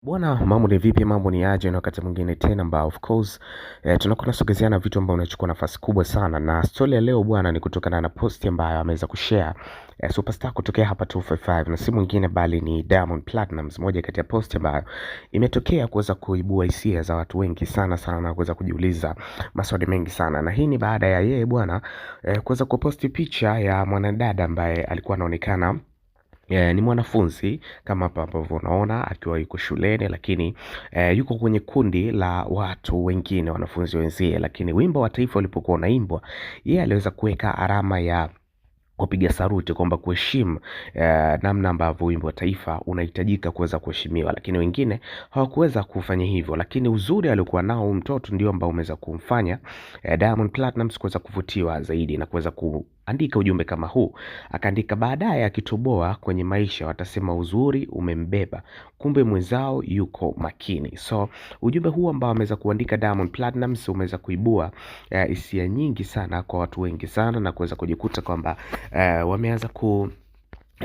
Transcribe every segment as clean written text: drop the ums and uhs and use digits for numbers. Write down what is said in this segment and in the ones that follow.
Bwana, mambo ni vipi? Mambo ni aje? Na wakati mwingine tena ambao of course tunakuwa tunasogezeana vitu ambavyo vinachukua nafasi kubwa sana, na story ya leo bwana ni kutokana na post ambayo ameweza kushare superstar kutokea hapa 255 na si mwingine bali ni Diamond Platnumz. Moja kati ya post ambayo imetokea kuweza kuibua hisia za watu wengi sana sana na kuweza kujiuliza maswali mengi sana, na hii ni baada ya yeye bwana kuweza kuposti picha ya mwanadada ambaye alikuwa anaonekana ni mwanafunzi kama hapa ambavyo unaona akiwa yuko shuleni, lakini yuko kwenye kundi la watu wengine wanafunzi wenzie, lakini wimbo wa taifa ulipokuwa unaimbwa yeye aliweza kuweka alama ya kupiga saruti kwamba kuheshimu namna ambavyo wimbo wa taifa unahitajika kuweza kuheshimiwa, lakini wengine hawakuweza kufanya hivyo. Lakini uzuri aliokuwa nao mtoto ndio ambao umeweza kumfanya Diamond Platnumz kuweza kuvutiwa zaidi na kuweza kuandika ujumbe kama huu. Akaandika, baadaye akitoboa kwenye maisha watasema uzuri umembeba, kumbe mwenzao yuko makini. So ujumbe huu ambao ameweza kuandika Diamond Platnumz umeweza kuibua hisia nyingi sana kwa watu wengi sana, na kuweza kujikuta kwamba wameanza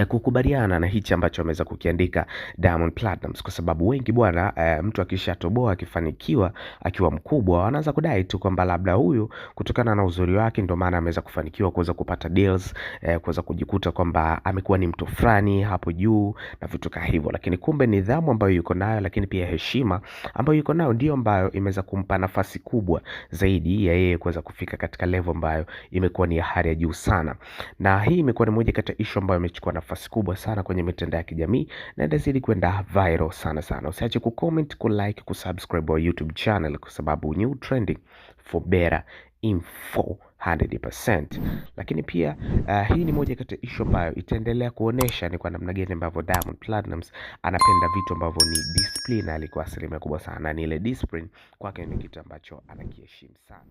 kukubaliana na hichi ambacho ameweza kukiandika Diamond Platnumz, kwa sababu wengi bwana mtu akishatoboa akifanikiwa akiwa mkubwa anaanza kudai tu kwamba labda huyu kutokana na uzuri wake ndio maana ameweza kufanikiwa kuweza kupata deals, kuweza kujikuta kwamba amekuwa ni mtu fulani hapo juu na vitu kama hivyo, lakini kumbe nidhamu ambayo yuko nayo, lakini pia heshima ambayo yuko nayo ndio ambayo imeweza kumpa nafasi kubwa zaidi ya yeye kuweza kufika katika level ambayo imekuwa ni ya hali ya juu sana. Na hii imekuwa ni moja kati ya issue ambayo imechukua nafasi kubwa sana kwenye mitandao ya kijamii na inazidi kwenda viral sana sana. Usiache kucomment, kulike, kusubscribe our YouTube channel kwa sababu new trending for better info 100%. Lakini pia hii ni moja kati ya issue ambayo itaendelea kuonesha ni kwa namna gani ambavyo Diamond Platnumz anapenda vitu ambavyo ni discipline, alikuwa asilimia kubwa sana, na ile discipline kwake ni kitu ambacho anakiheshimu sana.